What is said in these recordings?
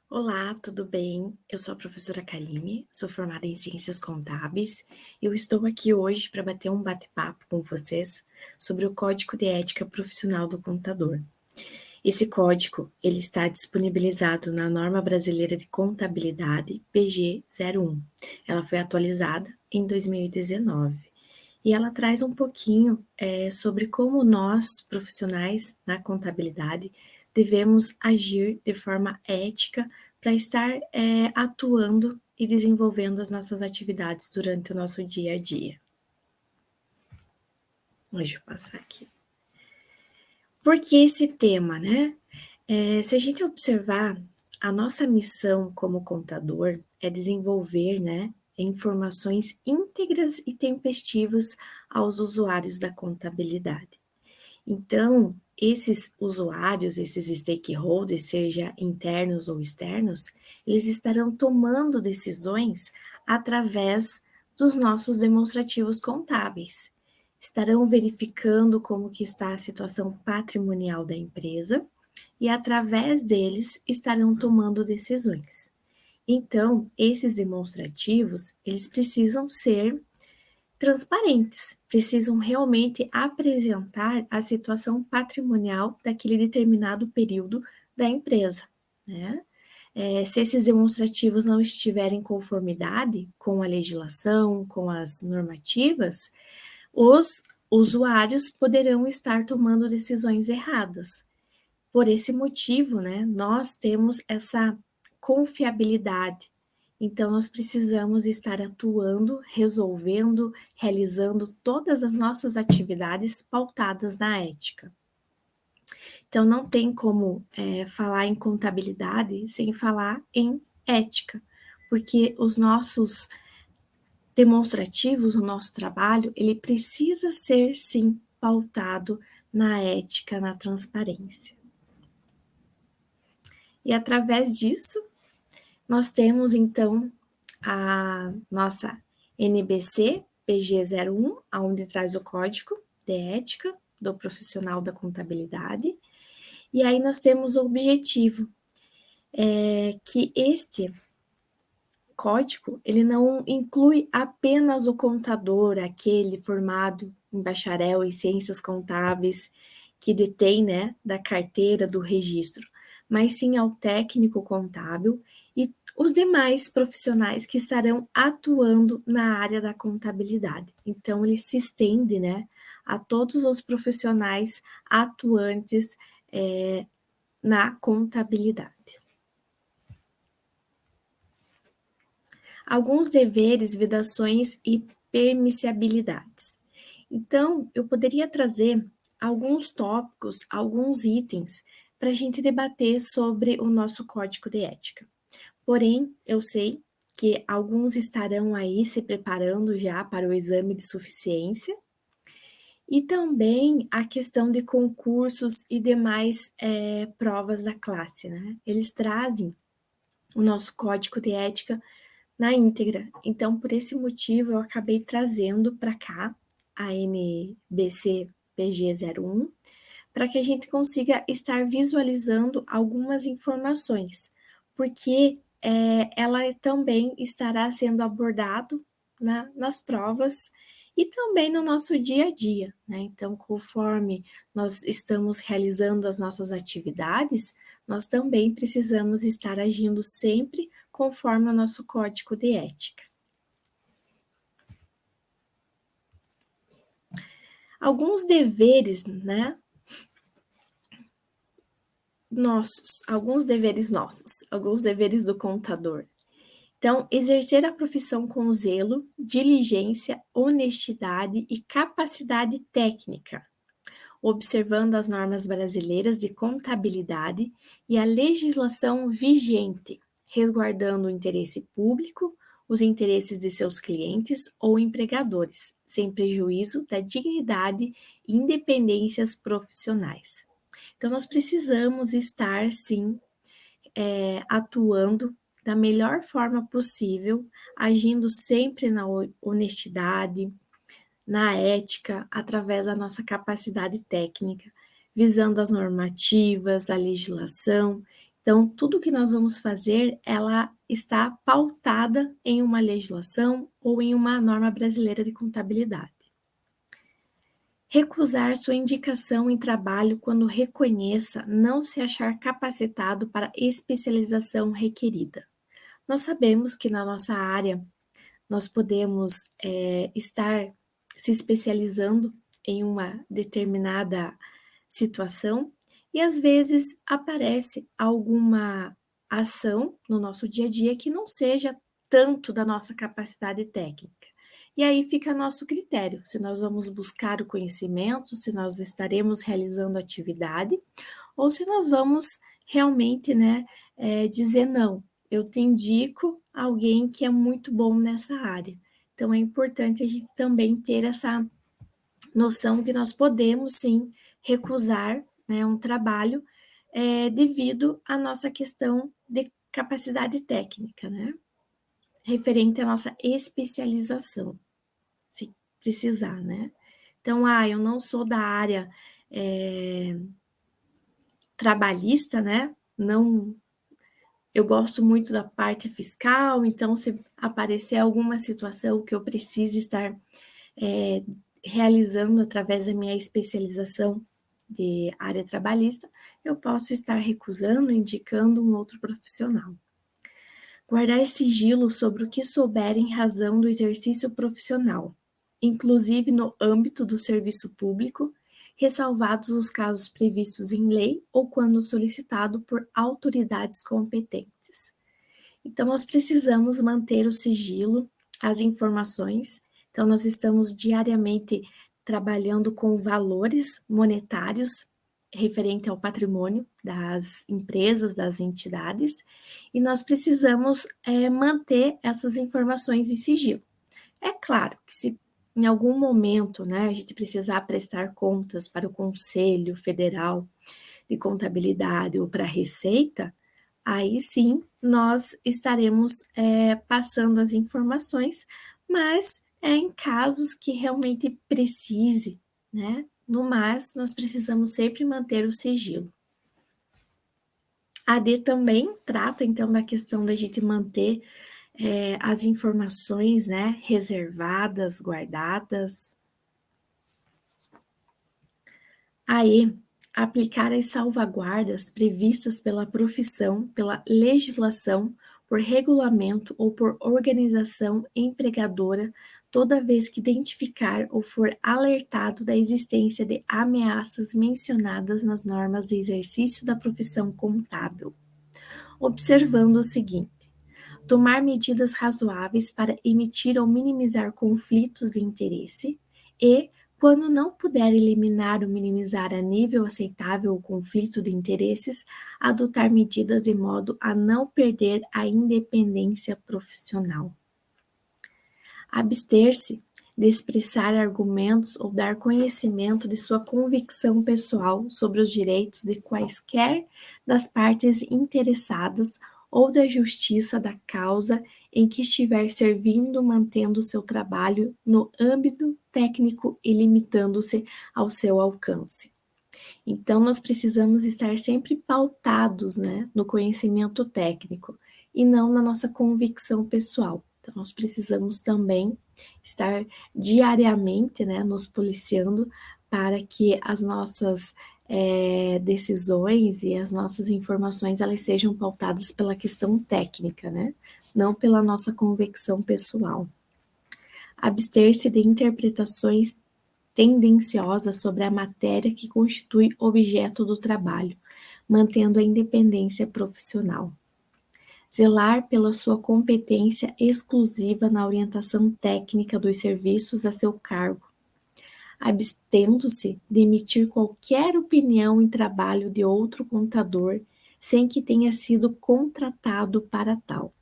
Olá, tudo bem? Eu sou a professora Karime, sou formada em Ciências Contábeis e eu estou aqui hoje para bater um bate-papo com vocês sobre o Código de Ética Profissional do Contador. Esse código, ele está disponibilizado na Norma Brasileira de Contabilidade PG 01. Ela foi atualizada em 2019 e ela traz um pouquinho sobre como nós, profissionais na contabilidade, devemos agir de forma ética para estar atuando e desenvolvendo as nossas atividades durante o nosso dia a dia. Deixa eu passar aqui. Por que esse tema, né? Se a gente observar, a nossa missão como contador é desenvolver, né, informações íntegras e tempestivas aos usuários da contabilidade. Então, esses usuários, esses stakeholders, seja internos ou externos, eles estarão tomando decisões através dos nossos demonstrativos contábeis. Estarão verificando como que está a situação patrimonial da empresa e através deles estarão tomando decisões. Então, esses demonstrativos, eles precisam ser transparentes, precisam realmente apresentar a situação patrimonial daquele determinado período da empresa, né? Se esses demonstrativos não estiverem em conformidade com a legislação, com as normativas, os usuários poderão estar tomando decisões erradas. Por esse motivo, né, nós temos essa confiabilidade. Então, nós precisamos estar atuando, resolvendo, realizando todas as nossas atividades pautadas na ética. Então, não tem como falar em contabilidade sem falar em ética, porque os nossos demonstrativos, o nosso trabalho, ele precisa ser, sim, pautado na ética, na transparência. E através disso, nós temos então a nossa NBC PG01, onde traz o código de ética do profissional da contabilidade. E aí nós temos o objetivo, que este código, ele não inclui apenas o contador, aquele formado em bacharel em ciências contábeis, que detém, né, da carteira do registro, mas sim ao técnico contábil e os demais profissionais que estarão atuando na área da contabilidade. Então, ele se estende, né, a todos os profissionais atuantes na contabilidade. Alguns deveres, vedações e permissibilidades. Então, eu poderia trazer alguns tópicos, alguns itens para a gente debater sobre o nosso código de ética. Porém, eu sei que alguns estarão aí se preparando já para o exame de suficiência e também a questão de concursos e demais provas da classe, né? Eles trazem o nosso código de ética na íntegra. Então, por esse motivo, eu acabei trazendo para cá a NBC PG01 para que a gente consiga estar visualizando algumas informações, porque ela também estará sendo abordado nas provas e também no nosso dia a dia, né? Então, conforme nós estamos realizando as nossas atividades, nós também precisamos estar agindo sempre conforme o nosso código de ética. Alguns deveres, né? Alguns deveres do contador. Então, exercer a profissão com zelo, diligência, honestidade e capacidade técnica, observando as normas brasileiras de contabilidade e a legislação vigente, resguardando o interesse público, os interesses de seus clientes ou empregadores, sem prejuízo da dignidade e independências profissionais. Então, nós precisamos estar, sim, atuando da melhor forma possível, agindo sempre na honestidade, na ética, através da nossa capacidade técnica, visando as normativas, a legislação. Então, tudo que nós vamos fazer, ela está pautada em uma legislação ou em uma norma brasileira de contabilidade. Recusar sua indicação em trabalho quando reconheça não se achar capacitado para a especialização requerida. Nós sabemos que na nossa área nós podemos estar se especializando em uma determinada situação e às vezes aparece alguma ação no nosso dia a dia que não seja tanto da nossa capacidade técnica. E aí fica a nosso critério, se nós vamos buscar o conhecimento, se nós estaremos realizando atividade, ou se nós vamos realmente, dizer não, eu te indico alguém que é muito bom nessa área. Então, é importante a gente também ter essa noção que nós podemos, sim, recusar, né, um trabalho devido à nossa questão de capacidade técnica, né, referente à nossa especialização, se precisar, né. Então, eu não sou da área trabalhista, né, não. Eu gosto muito da parte fiscal, então se aparecer alguma situação que eu precise estar realizando através da minha especialização de área trabalhista, eu posso estar recusando, indicando um outro profissional. Guardar sigilo sobre o que souber em razão do exercício profissional, inclusive no âmbito do serviço público, ressalvados os casos previstos em lei ou quando solicitado por autoridades competentes. Então, nós precisamos manter o sigilo, as informações. Então, nós estamos diariamente trabalhando com valores monetários referente ao patrimônio das empresas, das entidades, e nós precisamos manter essas informações em sigilo. É claro que se em algum momento, né, a gente precisar prestar contas para o Conselho Federal de Contabilidade ou para a Receita, aí sim nós estaremos passando as informações, mas é em casos que realmente precise, né? No mais, nós precisamos sempre manter o sigilo. A AD também trata, então, da questão da gente manter as informações, né, reservadas, guardadas. Aí, aplicar as salvaguardas previstas pela profissão, pela legislação, por regulamento ou por organização empregadora, toda vez que identificar ou for alertado da existência de ameaças mencionadas nas normas de exercício da profissão contábil. Observando o seguinte: tomar medidas razoáveis para emitir ou minimizar conflitos de interesse e, quando não puder eliminar ou minimizar a nível aceitável o conflito de interesses, adotar medidas de modo a não perder a independência profissional. Abster-se de expressar argumentos ou dar conhecimento de sua convicção pessoal sobre os direitos de quaisquer das partes interessadas ou da justiça da causa em que estiver servindo, mantendo seu trabalho no âmbito técnico e limitando-se ao seu alcance. Então, nós precisamos estar sempre pautados, né, no conhecimento técnico e não na nossa convicção pessoal. Então, nós precisamos também estar diariamente, né, nos policiando para que as nossas decisões e as nossas informações elas sejam pautadas pela questão técnica, né, não pela nossa convicção pessoal. Abster-se de interpretações tendenciosa sobre a matéria que constitui objeto do trabalho, mantendo a independência profissional. Zelar pela sua competência exclusiva na orientação técnica dos serviços a seu cargo, abstendo-se de emitir qualquer opinião em trabalho de outro contador sem que tenha sido contratado para tal.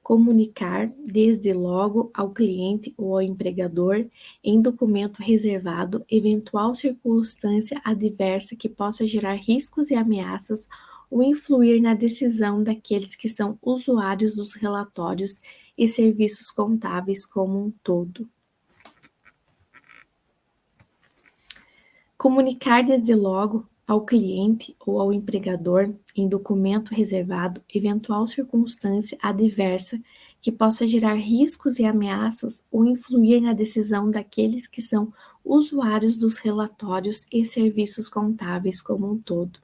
Comunicar, desde logo, ao cliente ou ao empregador, em documento reservado, eventual circunstância adversa que possa gerar riscos e ameaças ou influir na decisão daqueles que são usuários dos relatórios e serviços contábeis como um todo. Comunicar desde logo ao cliente ou ao empregador em documento reservado eventual circunstância adversa que possa gerar riscos e ameaças ou influir na decisão daqueles que são usuários dos relatórios e serviços contábeis como um todo.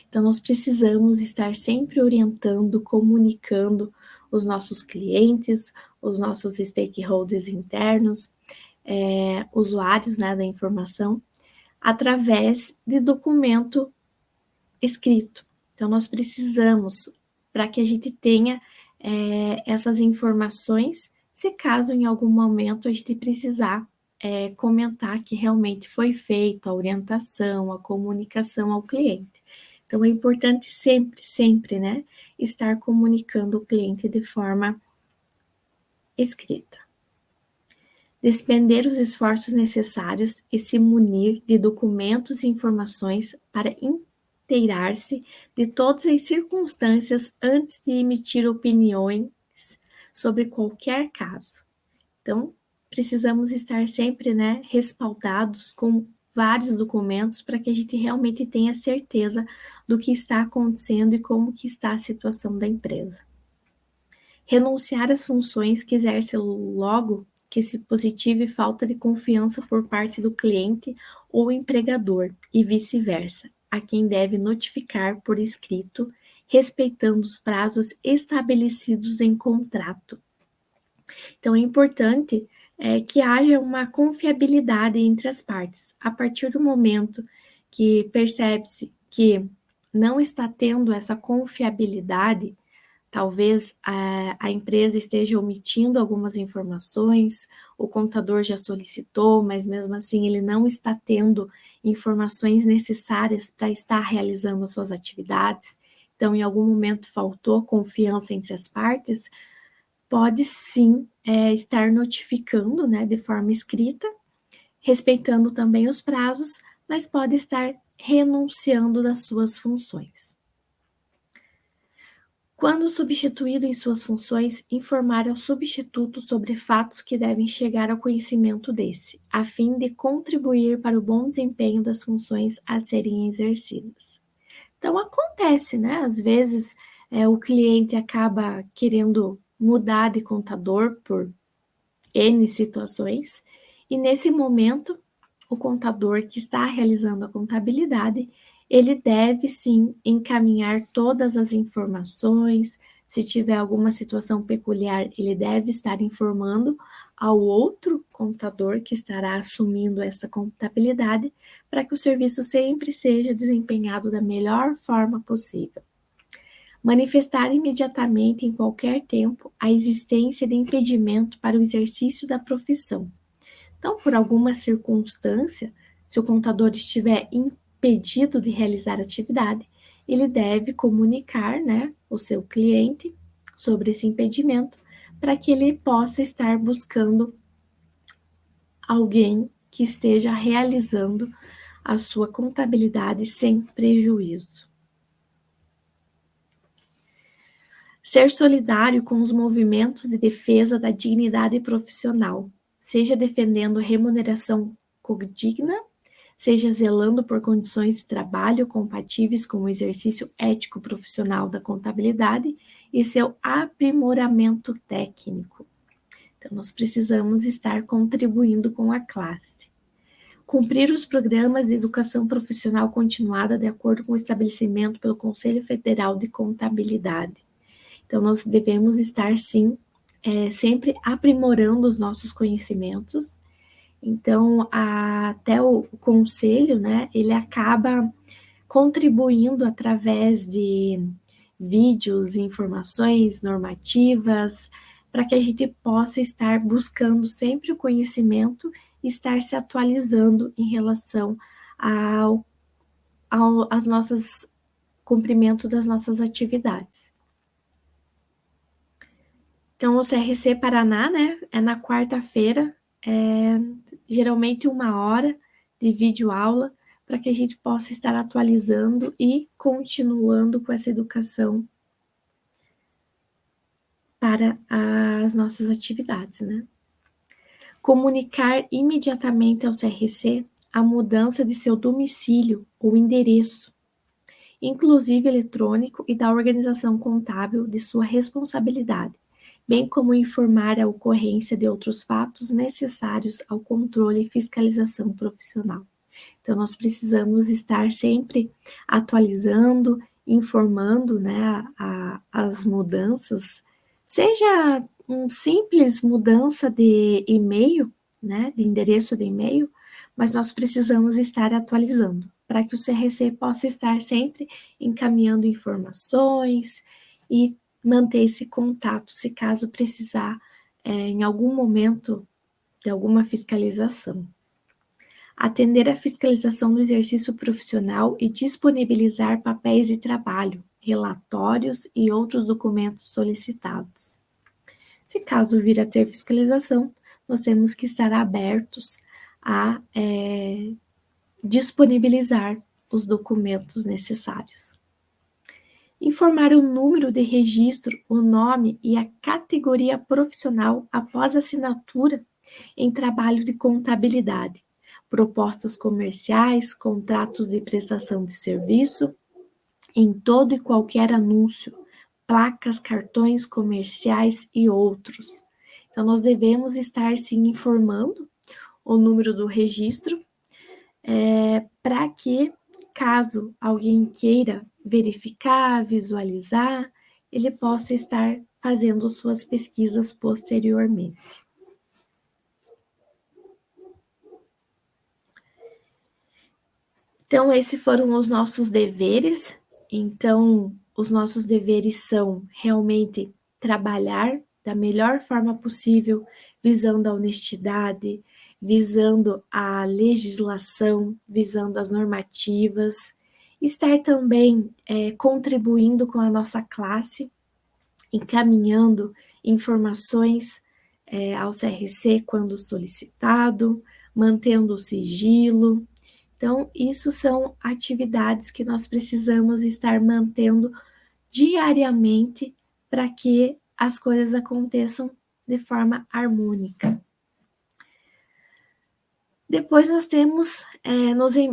Então, nós precisamos estar sempre orientando, comunicando os nossos clientes, os nossos stakeholders internos, usuários, né, da informação, através de documento escrito. Então, nós precisamos, para que a gente tenha essas informações, se caso em algum momento a gente precisar comentar que realmente foi feita a orientação, a comunicação ao cliente. Então, é importante sempre, sempre, né, estar comunicando o cliente de forma escrita. Despender os esforços necessários e se munir de documentos e informações para inteirar-se de todas as circunstâncias antes de emitir opiniões sobre qualquer caso. Então, precisamos estar sempre, né, respaldados com vários documentos para que a gente realmente tenha certeza do que está acontecendo e como que está a situação da empresa. Renunciar às funções que exerce logo que se positive falta de confiança por parte do cliente ou empregador e vice-versa, a quem deve notificar por escrito, respeitando os prazos estabelecidos em contrato. Então, é importante que haja uma confiabilidade entre as partes. A partir do momento que percebe-se que não está tendo essa confiabilidade, talvez a empresa esteja omitindo algumas informações, o contador já solicitou, mas mesmo assim ele não está tendo informações necessárias para estar realizando as suas atividades. Então, em algum momento faltou confiança entre as partes, pode sim estar notificando, né, de forma escrita, respeitando também os prazos, mas pode estar renunciando das suas funções. Quando substituído em suas funções, informar ao substituto sobre fatos que devem chegar ao conhecimento desse, a fim de contribuir para o bom desempenho das funções a serem exercidas. Então, acontece, né? Às vezes, o cliente acaba querendo mudar de contador por N situações, e nesse momento, o contador que está realizando a contabilidade, ele deve sim encaminhar todas as informações. Se tiver alguma situação peculiar, ele deve estar informando ao outro contador que estará assumindo essa contabilidade, para que o serviço sempre seja desempenhado da melhor forma possível. Manifestar imediatamente, em qualquer tempo, a existência de impedimento para o exercício da profissão. Então, por alguma circunstância, se o contador estiver impedido de realizar a atividade, ele deve comunicar, né, o seu cliente sobre esse impedimento, para que ele possa estar buscando alguém que esteja realizando a sua contabilidade sem prejuízo. Ser solidário com os movimentos de defesa da dignidade profissional, seja defendendo remuneração condigna, seja zelando por condições de trabalho compatíveis com o exercício ético profissional da contabilidade e seu aprimoramento técnico. Então, nós precisamos estar contribuindo com a classe. Cumprir os programas de educação profissional continuada de acordo com o estabelecimento pelo Conselho Federal de Contabilidade. Então, nós devemos estar, sim, sempre aprimorando os nossos conhecimentos. Então, até o conselho, né, ele acaba contribuindo através de vídeos, informações normativas, para que a gente possa estar buscando sempre o conhecimento e estar se atualizando em relação às nossas cumprimento das nossas atividades. Então, o CRC Paraná, né, é na quarta-feira, geralmente 1 hora de videoaula, para que a gente possa estar atualizando e continuando com essa educação para as nossas atividades, né? Comunicar imediatamente ao CRC a mudança de seu domicílio ou endereço, inclusive eletrônico, e da organização contábil de sua responsabilidade, bem como informar a ocorrência de outros fatos necessários ao controle e fiscalização profissional. Então, nós precisamos estar sempre atualizando, informando, né, as mudanças, seja uma simples mudança de e-mail, né, de endereço de e-mail, mas nós precisamos estar atualizando, para que o CRC possa estar sempre encaminhando informações e manter esse contato, se caso precisar, em algum momento, de alguma fiscalização. Atender à fiscalização do exercício profissional e disponibilizar papéis de trabalho, relatórios e outros documentos solicitados. Se caso vir a ter fiscalização, nós temos que estar abertos a disponibilizar os documentos necessários. Informar o número de registro, o nome e a categoria profissional após assinatura em trabalho de contabilidade, propostas comerciais, contratos de prestação de serviço, em todo e qualquer anúncio, placas, cartões comerciais e outros. Então, nós devemos estar sim informando o número do registro, para que, caso alguém queira verificar, visualizar, ele possa estar fazendo suas pesquisas posteriormente. Então, esses foram os nossos deveres. Então, os nossos deveres são realmente trabalhar da melhor forma possível, visando a honestidade, visando a legislação, visando as normativas, estar também contribuindo com a nossa classe, encaminhando informações ao CRC quando solicitado, mantendo o sigilo. Então, isso são atividades que nós precisamos estar mantendo diariamente para que as coisas aconteçam de forma harmônica. Depois nós temos,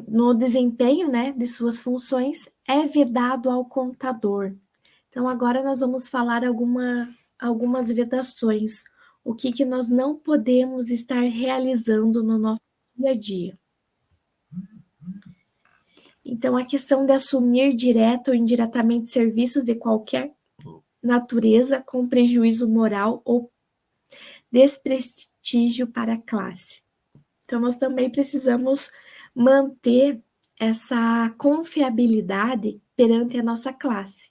no desempenho, né, de suas funções, é vedado ao contador. Então, agora nós vamos falar algumas vedações, o que nós não podemos estar realizando no nosso dia a dia. Então, a questão de assumir direta ou indiretamente serviços de qualquer natureza com prejuízo moral ou desprestígio para a classe. Então, nós também precisamos manter essa confiabilidade perante a nossa classe.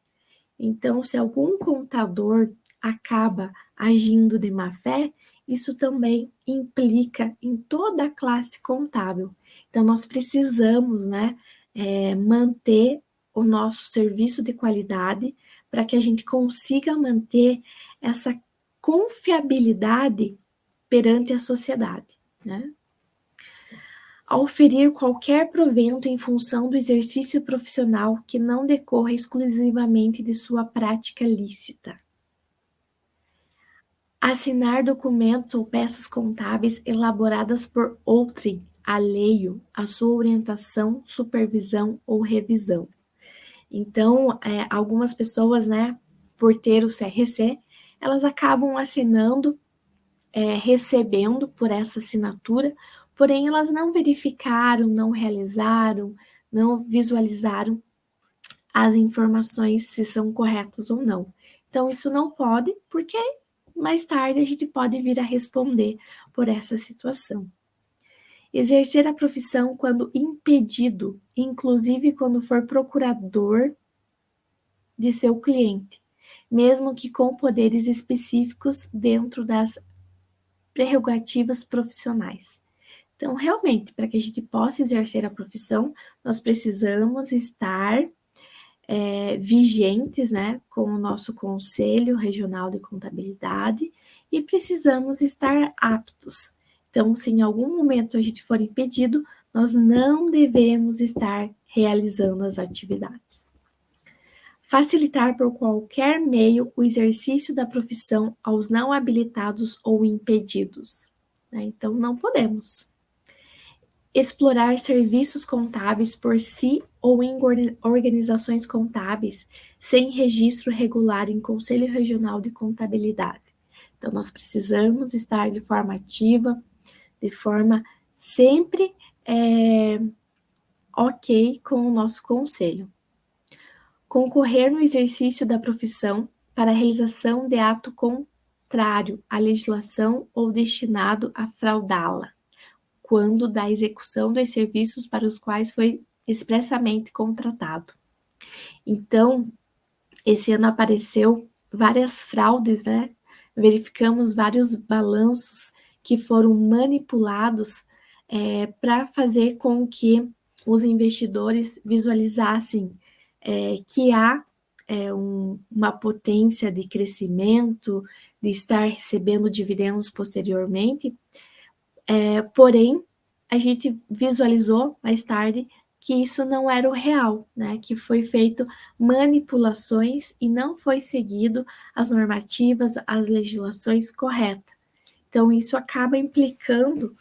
Então, se algum contador acaba agindo de má fé, isso também implica em toda a classe contábil. Então, nós precisamos, né, manter o nosso serviço de qualidade para que a gente consiga manter essa confiabilidade perante a sociedade, né? Ao oferir qualquer provento em função do exercício profissional que não decorra exclusivamente de sua prática lícita. Assinar documentos ou peças contábeis elaboradas por outrem, alheio à sua orientação, supervisão ou revisão. Então, algumas pessoas, né, por ter o CRC, elas acabam assinando, recebendo por essa assinatura, porém elas não verificaram, não realizaram, não visualizaram as informações se são corretas ou não. Então, isso não pode, porque mais tarde a gente pode vir a responder por essa situação. Exercer a profissão quando impedido, inclusive quando for procurador de seu cliente, mesmo que com poderes específicos dentro das prerrogativas profissionais. Então, realmente, para que a gente possa exercer a profissão, nós precisamos estar vigentes, né, com o nosso Conselho Regional de Contabilidade e precisamos estar aptos. Então, se em algum momento a gente for impedido, nós não devemos estar realizando as atividades. Facilitar por qualquer meio o exercício da profissão aos não habilitados ou impedidos. Então, não podemos. explorar serviços contábeis por si ou em organizações contábeis sem registro regular em Conselho Regional de Contabilidade. Então, nós precisamos estar de forma ativa, de forma sempre ok com o nosso conselho. Concorrer no exercício da profissão para a realização de ato contrário à legislação ou destinado a fraudá-la, quando da execução dos serviços para os quais foi expressamente contratado. Então, esse ano apareceu várias fraudes, né? Verificamos vários balanços que foram manipulados para fazer com que os investidores visualizassem que há uma potência de crescimento, de estar recebendo dividendos posteriormente, porém, a gente visualizou mais tarde que isso não era o real, né? Que foi feito manipulações e não foi seguido as normativas, as legislações corretas. Então, isso acaba implicando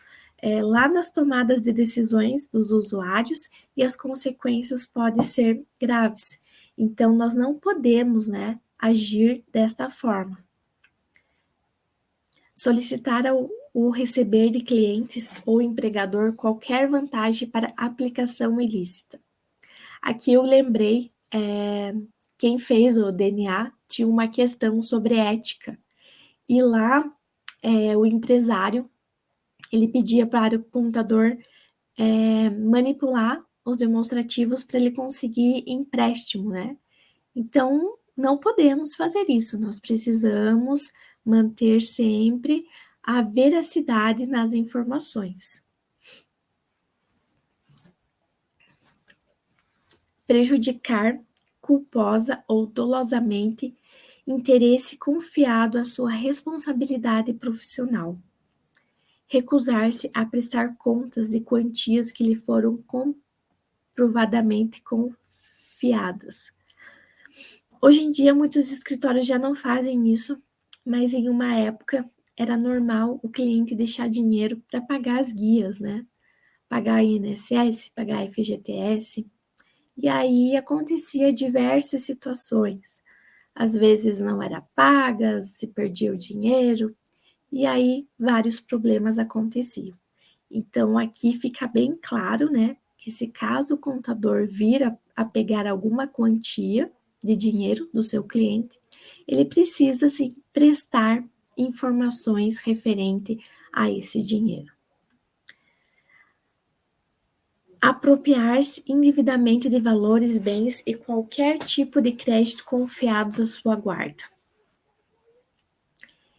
lá nas tomadas de decisões dos usuários e as consequências podem ser graves. Então, nós não podemos, né, agir desta forma. Solicitar o receber de clientes ou empregador qualquer vantagem para aplicação ilícita. Aqui eu lembrei, quem fez o DNA tinha uma questão sobre ética, e lá o empresário, ele pedia para o contador manipular os demonstrativos para ele conseguir empréstimo, né? Então, não podemos fazer isso, nós precisamos manter sempre a veracidade nas informações. Prejudicar culposa ou dolosamente interesse confiado à sua responsabilidade profissional. Recusar-se a prestar contas de quantias que lhe foram comprovadamente confiadas. Hoje em dia, muitos escritórios já não fazem isso, mas em uma época era normal o cliente deixar dinheiro para pagar as guias, né? Pagar INSS, pagar FGTS. E aí acontecia diversas situações. Às vezes não era paga, se perdia o dinheiro, e aí vários problemas aconteciam. Então aqui fica bem claro, né, que se caso o contador vir a pegar alguma quantia de dinheiro do seu cliente, ele precisa sim prestar informações referente a esse dinheiro. Apropriar-se indevidamente de valores, bens e qualquer tipo de crédito confiados à sua guarda.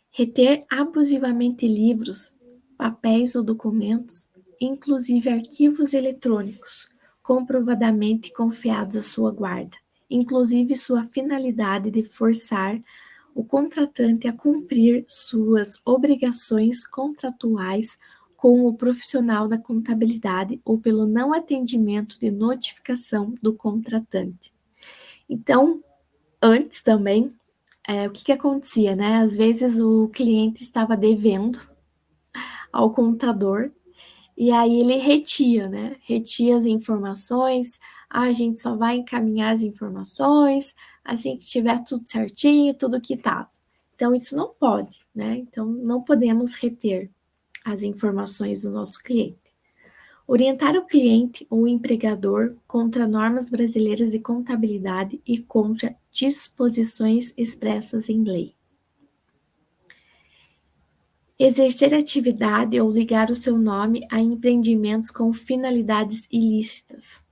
Reter abusivamente livros, papéis ou documentos, inclusive arquivos eletrônicos, comprovadamente confiados à sua guarda, inclusive sua finalidade de forçar o contratante a cumprir suas obrigações contratuais com o profissional da contabilidade ou pelo não atendimento de notificação do contratante. Então, antes também, o que acontecia, né? Às vezes o cliente estava devendo ao contador e aí ele retia, né? Retia as informações, a gente só vai encaminhar as informações assim que tiver tudo certinho, tudo quitado. Então, isso não pode, né? Então, não podemos reter as informações do nosso cliente. Orientar o cliente ou o empregador contra normas brasileiras de contabilidade e contra disposições expressas em lei. Exercer atividade ou ligar o seu nome a empreendimentos com finalidades ilícitas.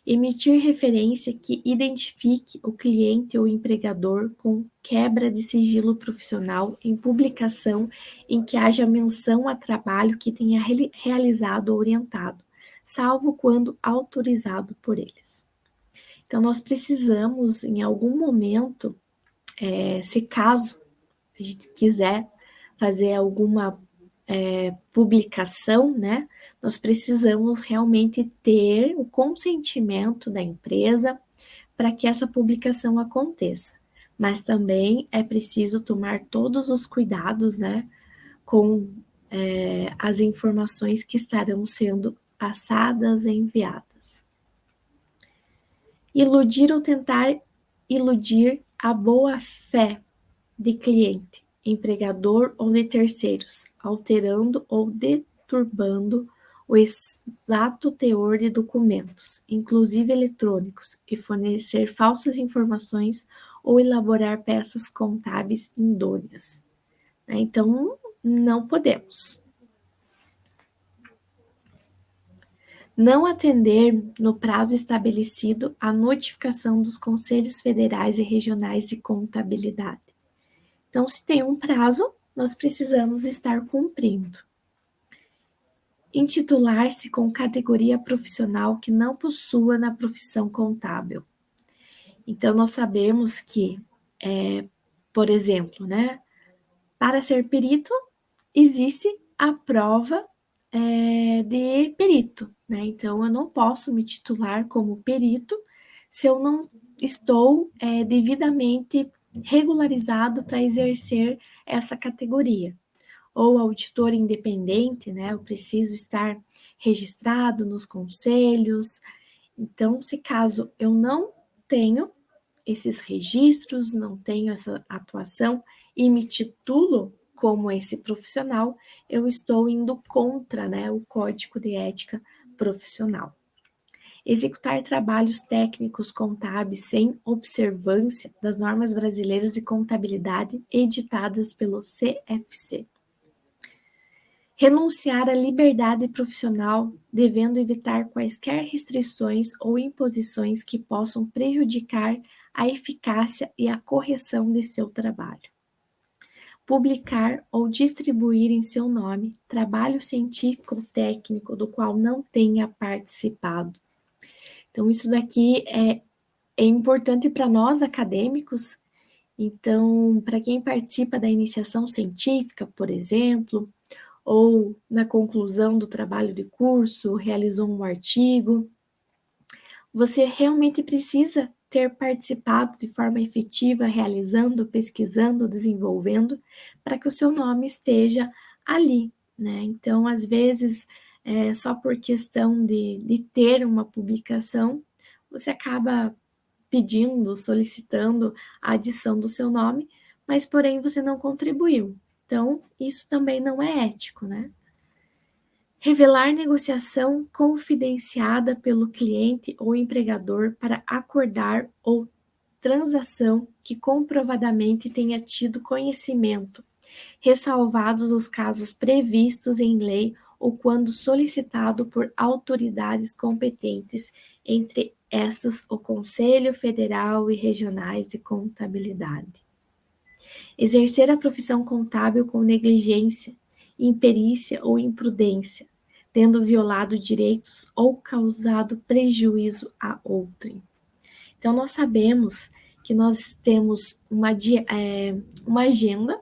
Emitir referência que identifique o cliente ou empregador com quebra de sigilo profissional em publicação em que haja menção a trabalho que tenha realizado ou orientado, salvo quando autorizado por eles. Então, nós precisamos, em algum momento, se caso a gente quiser fazer alguma publicação, né? Nós precisamos realmente ter o consentimento da empresa para que essa publicação aconteça. Mas também é preciso tomar todos os cuidados, né? Com as informações que estarão sendo passadas e enviadas. Iludir ou tentar iludir a boa-fé de cliente, empregador ou de terceiros, alterando ou deturbando o exato teor de documentos, inclusive eletrônicos, e fornecer falsas informações ou elaborar peças contábeis indôneas. Então, não podemos. Não atender no prazo estabelecido a notificação dos Conselhos Federais e Regionais de Contabilidade. Então, se tem um prazo, nós precisamos estar cumprindo. Intitular-se com categoria profissional que não possua na profissão contábil. Então, nós sabemos que, por exemplo, né, para ser perito, existe a prova de perito, né? Então, eu não posso me titular como perito se eu não estou devidamente regularizado para exercer essa categoria. Ou auditor independente, né? Eu preciso estar registrado nos conselhos. Então, se caso eu não tenho esses registros, não tenho essa atuação e me titulo como esse profissional, eu estou indo contra, né, o Código de Ética Profissional. Executar trabalhos técnicos contábeis sem observância das normas brasileiras de contabilidade editadas pelo CFC. Renunciar à liberdade profissional, devendo evitar quaisquer restrições ou imposições que possam prejudicar a eficácia e a correção de seu trabalho. Publicar ou distribuir em seu nome trabalho científico ou técnico do qual não tenha participado. Então, isso daqui é importante para nós acadêmicos. Então, para quem participa da iniciação científica, por exemplo, ou na conclusão do trabalho de curso, realizou um artigo, você realmente precisa ter participado de forma efetiva, realizando, pesquisando, desenvolvendo, para que o seu nome esteja ali, né? Então, às vezes, só por questão de ter uma publicação, você acaba pedindo, solicitando a adição do seu nome, mas porém você não contribuiu. Então, isso também não é ético, né? Revelar negociação confidenciada pelo cliente ou empregador para acordar ou transação que comprovadamente tenha tido conhecimento, ressalvados os casos previstos em lei ou quando solicitado por autoridades competentes, entre essas o Conselho Federal e Regionais de Contabilidade. Exercer a profissão contábil com negligência, imperícia ou imprudência, tendo violado direitos ou causado prejuízo a outrem. Então, nós sabemos que nós temos uma agenda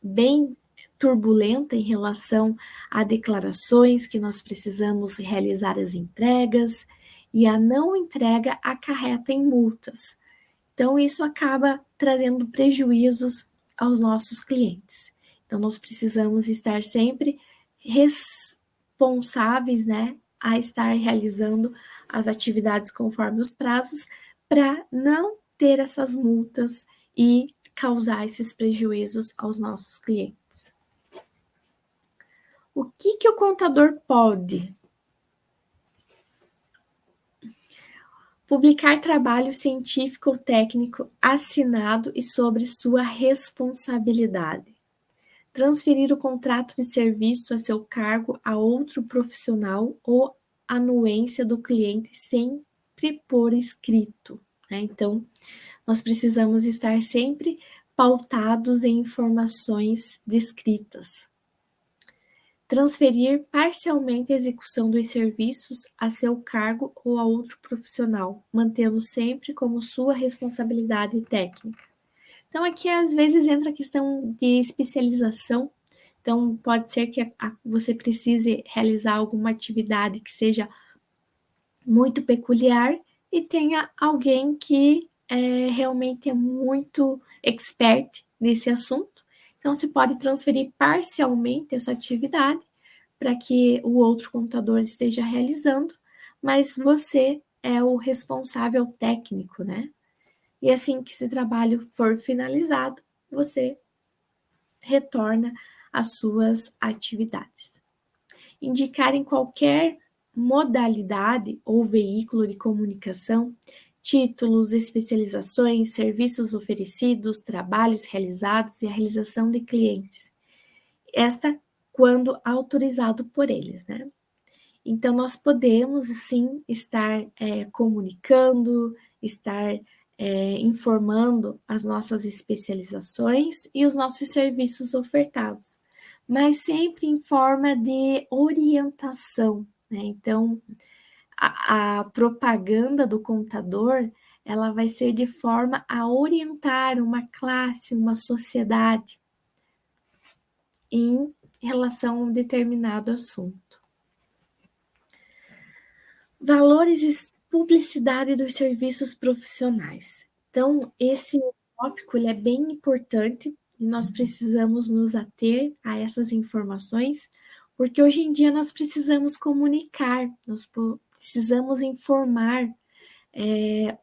bem turbulenta em relação a declarações que nós precisamos realizar as entregas, e a não entrega acarreta em multas. Então, isso acaba trazendo prejuízos aos nossos clientes. Então, nós precisamos estar sempre responsáveis, né, a estar realizando as atividades conforme os prazos, para não ter essas multas e causar esses prejuízos aos nossos clientes. O que o contador pode? Publicar trabalho científico ou técnico assinado e sobre sua responsabilidade. Transferir o contrato de serviço a seu cargo a outro profissional ou anuência do cliente sempre por escrito, né? Então, nós precisamos estar sempre pautados em informações descritas. Transferir parcialmente a execução dos serviços a seu cargo ou a outro profissional, mantê-lo sempre como sua responsabilidade técnica. Então, aqui às vezes entra a questão de especialização. Então, pode ser que você precise realizar alguma atividade que seja muito peculiar e tenha alguém que realmente é muito expert nesse assunto. Então, se pode transferir parcialmente essa atividade para que o outro contador esteja realizando, mas você é o responsável técnico, né? E assim que esse trabalho for finalizado, você retorna às suas atividades. Indicar em qualquer modalidade ou veículo de comunicação títulos, especializações, serviços oferecidos, trabalhos realizados e a realização de clientes. Esta quando autorizado por eles, né? Então, nós podemos, sim, estar comunicando, estar informando as nossas especializações e os nossos serviços ofertados, mas sempre em forma de orientação, né? Então, a propaganda do contador, ela vai ser de forma a orientar uma classe, uma sociedade em relação a um determinado assunto. Valores e publicidade dos serviços profissionais. Então, esse tópico ele é bem importante e nós precisamos nos ater a essas informações, porque hoje em dia nós precisamos comunicar, nós precisamos informar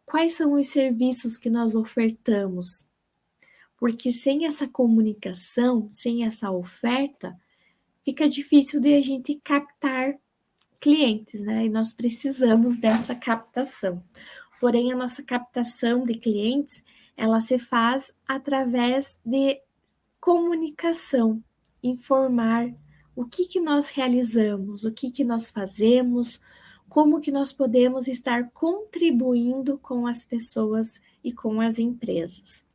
quais são os serviços que nós ofertamos. Porque sem essa comunicação, sem essa oferta, fica difícil de a gente captar clientes, né? E nós precisamos dessa captação. Porém, a nossa captação de clientes, ela se faz através de comunicação, informar o que nós realizamos, o que nós fazemos, como que nós podemos estar contribuindo com as pessoas e com as empresas.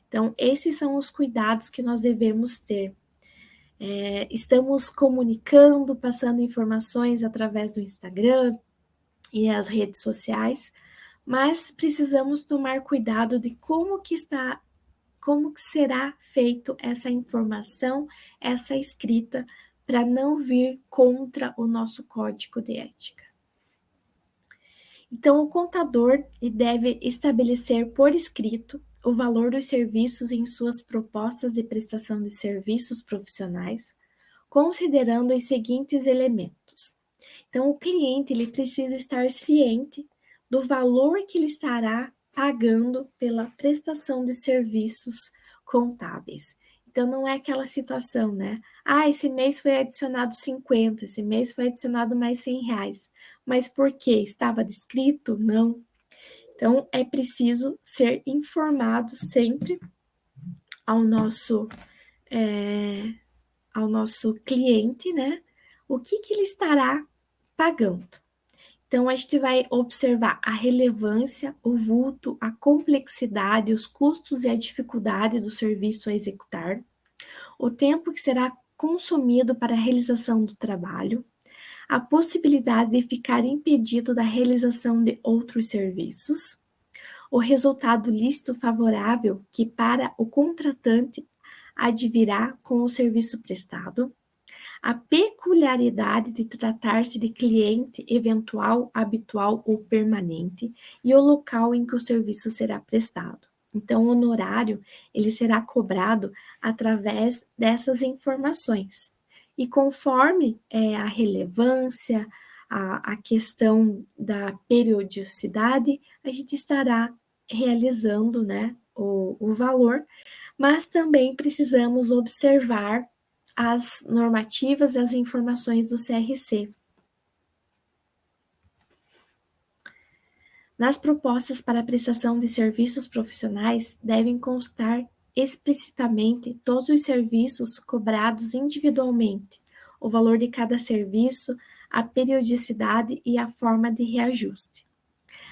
Então, esses são os cuidados que nós devemos ter. Estamos comunicando, passando informações através do Instagram e as redes sociais, mas precisamos tomar cuidado de como que será feito essa informação, essa escrita, para não vir contra o nosso código de ética. Então, o contador deve estabelecer por escrito o valor dos serviços em suas propostas de prestação de serviços profissionais, considerando os seguintes elementos. Então, o cliente ele precisa estar ciente do valor que ele estará pagando pela prestação de serviços contábeis. Então, não é aquela situação, né? Esse mês foi adicionado 50, esse mês foi adicionado mais R$100. Mas por quê? Estava descrito? Não. Então, é preciso ser informado sempre ao nosso cliente, né? O que ele estará pagando. Então, a gente vai observar a relevância, o vulto, a complexidade, os custos e a dificuldade do serviço a executar, o tempo que será consumido para a realização do trabalho, a possibilidade de ficar impedido da realização de outros serviços, o resultado lícito favorável que para o contratante advirá com o serviço prestado, a peculiaridade de tratar-se de cliente eventual, habitual ou permanente e o local em que o serviço será prestado. Então, o honorário ele será cobrado através dessas informações. E conforme a relevância, a questão da periodicidade, a gente estará realizando, né, o valor, mas também precisamos observar as normativas e as informações do CRC. Nas propostas para a prestação de serviços profissionais, devem constar explicitamente todos os serviços cobrados individualmente, o valor de cada serviço, a periodicidade e a forma de reajuste.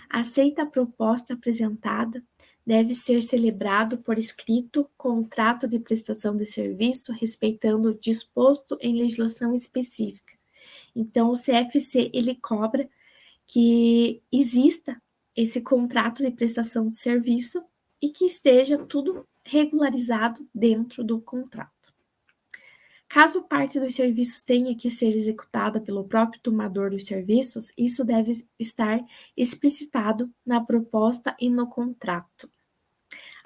Aceita a proposta apresentada, deve ser celebrado por escrito contrato de prestação de serviço, respeitando o disposto em legislação específica. Então, o CFC, ele cobra que exista esse contrato de prestação de serviço e que esteja tudo regularizado dentro do contrato. Caso parte dos serviços tenha que ser executada pelo próprio tomador dos serviços, isso deve estar explicitado na proposta e no contrato.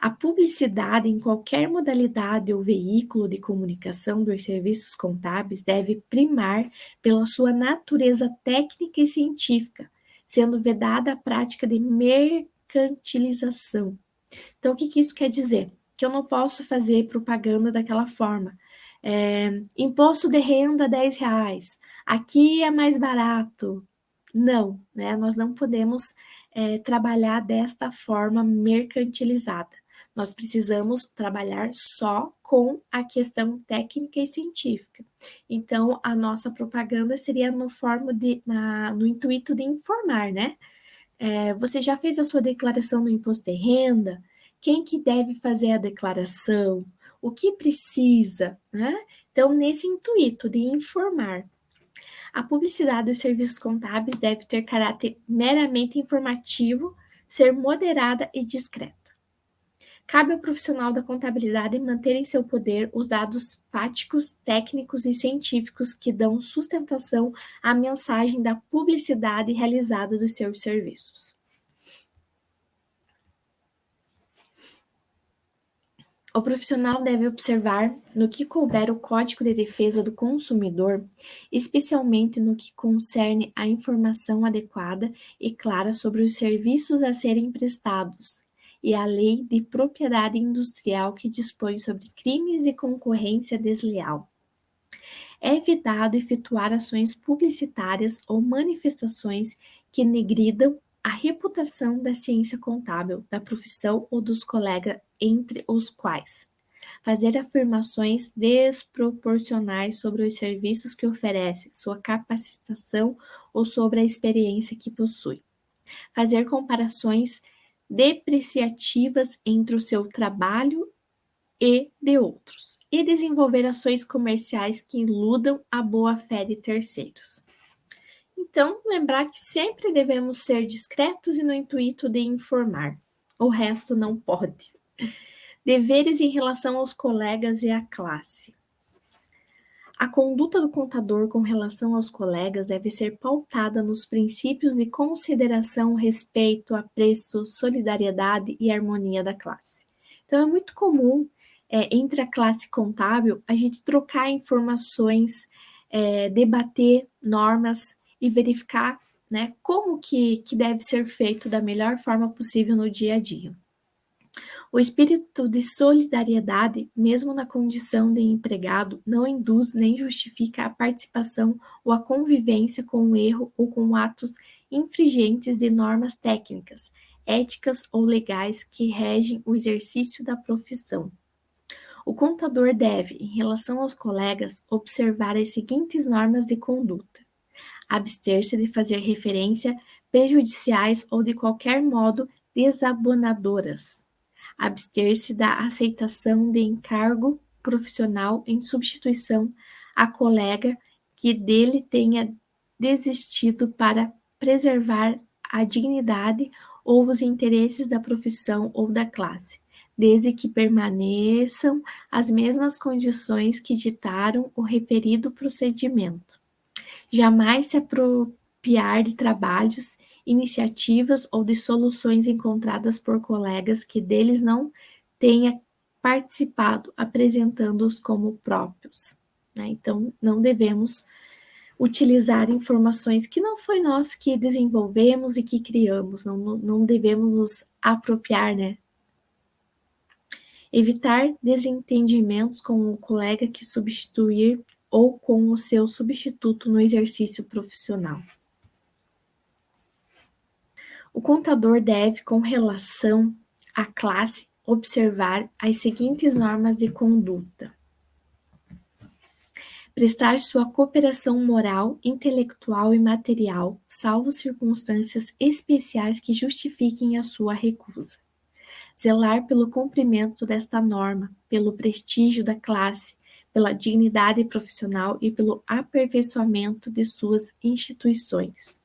A publicidade em qualquer modalidade ou veículo de comunicação dos serviços contábeis deve primar pela sua natureza técnica e científica, sendo vedada a prática de mercantilização. Então, o que isso quer dizer? Que eu não posso fazer propaganda daquela forma. Imposto de renda R$ 10, aqui é mais barato. Não, né? Nós não podemos trabalhar desta forma mercantilizada. Nós precisamos trabalhar só com a questão técnica e científica. Então, a nossa propaganda seria no intuito de informar, né? Você já fez a sua declaração no imposto de renda? Quem que deve fazer a declaração? O que precisa, né? Então, nesse intuito de informar. A publicidade dos serviços contábeis deve ter caráter meramente informativo, ser moderada e discreta. Cabe ao profissional da contabilidade manter em seu poder os dados fáticos, técnicos e científicos que dão sustentação à mensagem da publicidade realizada dos seus serviços. O profissional deve observar no que couber o Código de Defesa do Consumidor, especialmente no que concerne à informação adequada e clara sobre os serviços a serem prestados, e a Lei de Propriedade Industrial que dispõe sobre crimes e concorrência desleal. É vedado efetuar ações publicitárias ou manifestações que negridam a reputação da ciência contábil, da profissão ou dos colegas, entre os quais fazer afirmações desproporcionais sobre os serviços que oferece, sua capacitação ou sobre a experiência que possui. Fazer comparações depreciativas entre o seu trabalho e de outros. E desenvolver ações comerciais que iludam a boa-fé de terceiros. Então, lembrar que sempre devemos ser discretos e no intuito de informar. O resto não pode. Deveres em relação aos colegas e à classe. A conduta do contador com relação aos colegas deve ser pautada nos princípios de consideração, respeito, apreço, solidariedade e harmonia da classe. Então, é muito comum, entre a classe contábil, a gente trocar informações, debater normas e verificar, né, como que deve ser feito da melhor forma possível no dia a dia. O espírito de solidariedade, mesmo na condição de empregado, não induz nem justifica a participação ou a convivência com o erro ou com atos infringentes de normas técnicas, éticas ou legais que regem o exercício da profissão. O contador deve, em relação aos colegas, observar as seguintes normas de conduta: abster-se de fazer referência prejudiciais ou de qualquer modo desabonadoras. Abster-se da aceitação de encargo profissional em substituição a colega que dele tenha desistido para preservar a dignidade ou os interesses da profissão ou da classe, desde que permaneçam as mesmas condições que ditaram o referido procedimento. Jamais se apropriar de trabalhos, iniciativas ou de soluções encontradas por colegas que deles não tenha participado, apresentando-os como próprios, né? Então, não devemos utilizar informações que não foi nós que desenvolvemos e que criamos, não devemos nos apropriar, né? Evitar desentendimentos com o colega que substituir ou com o seu substituto no exercício profissional. O contador deve, com relação à classe, observar as seguintes normas de conduta: prestar sua cooperação moral, intelectual e material, salvo circunstâncias especiais que justifiquem a sua recusa. Zelar pelo cumprimento desta norma, pelo prestígio da classe, pela dignidade profissional e pelo aperfeiçoamento de suas instituições.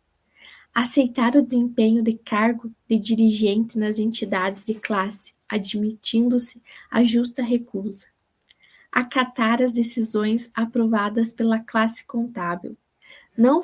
Aceitar o desempenho de cargo de dirigente nas entidades de classe, admitindo-se a justa recusa. Acatar as decisões aprovadas pela classe contábil. Não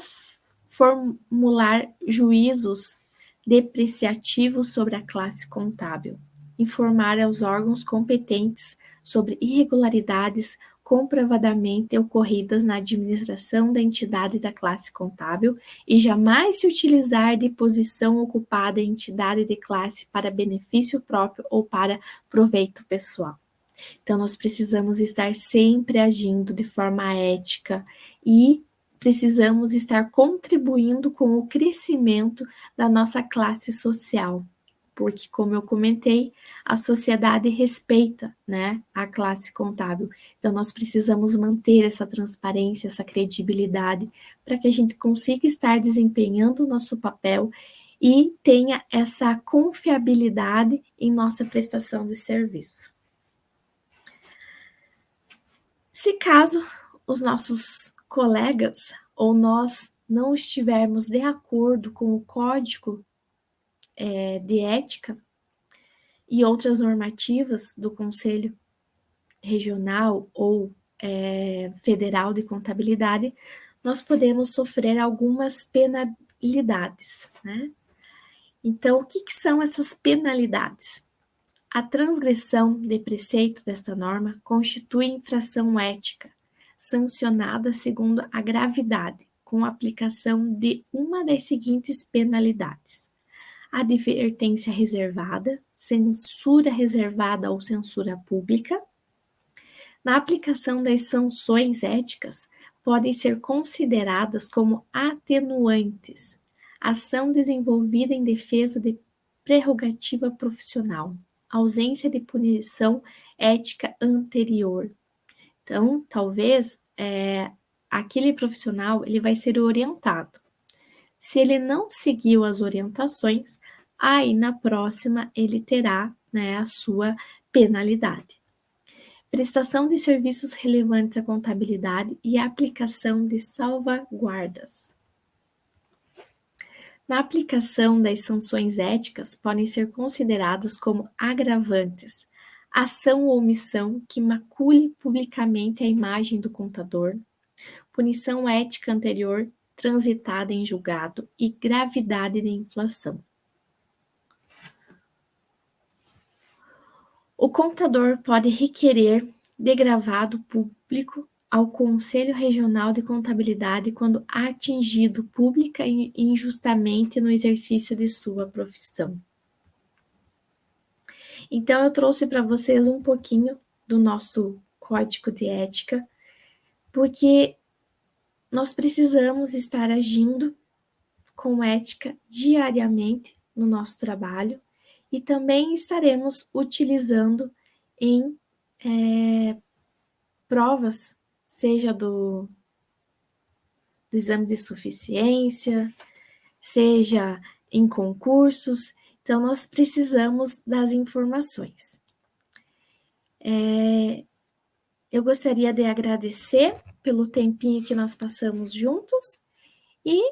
formular juízos depreciativos sobre a classe contábil. informar aos órgãos competentes sobre irregularidades comprovadamente ocorridas na administração da entidade da classe contábil e jamais se utilizar de posição ocupada em entidade de classe para benefício próprio ou para proveito pessoal. Então, nós precisamos estar sempre agindo de forma ética e precisamos estar contribuindo com o crescimento da nossa classe social, porque, como eu comentei, a sociedade respeita, né, a classe contábil. Então, nós precisamos manter essa transparência, essa credibilidade, para que a gente consiga estar desempenhando o nosso papel e tenha essa confiabilidade em nossa prestação de serviço. Se caso os nossos colegas ou nós não estivermos de acordo com o código de ética e outras normativas do Conselho Regional ou Federal de Contabilidade, nós podemos sofrer algumas penalidades, né? Então, o que são essas penalidades? A transgressão de preceito desta norma constitui infração ética, sancionada segundo a gravidade, com a aplicação de uma das seguintes penalidades: advertência reservada, censura reservada ou censura pública. Na aplicação das sanções éticas, podem ser consideradas como atenuantes, ação desenvolvida em defesa de prerrogativa profissional, ausência de punição ética anterior. Então, talvez aquele profissional ele vai ser orientado. Se ele não seguiu as orientações, aí na próxima ele terá, né, a sua penalidade. Prestação de serviços relevantes à contabilidade e aplicação de salvaguardas. Na aplicação das sanções éticas, podem ser consideradas como agravantes ação ou omissão que macule publicamente a imagem do contador, punição ética anterior transitada em julgado e gravidade de inflação. O contador pode requerer de gravado público ao Conselho Regional de Contabilidade quando atingido pública e injustamente no exercício de sua profissão. Então, eu trouxe para vocês um pouquinho do nosso código de ética, porque nós precisamos estar agindo com ética diariamente no nosso trabalho e também estaremos utilizando em provas, seja do exame de suficiência, seja em concursos. Então, nós precisamos das informações. Eu gostaria de agradecer pelo tempinho que nós passamos juntos e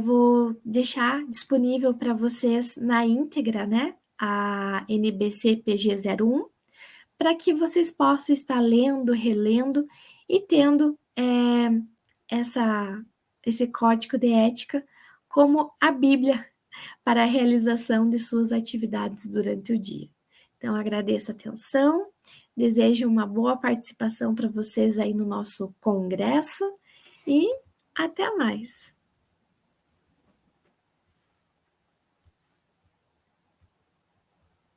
vou deixar disponível para vocês na íntegra, né, a NBC PG 01, para que vocês possam estar lendo, relendo e tendo esse código de ética como a Bíblia para a realização de suas atividades durante o dia. Então, agradeço a atenção, desejo uma boa participação para vocês aí no nosso congresso e até mais!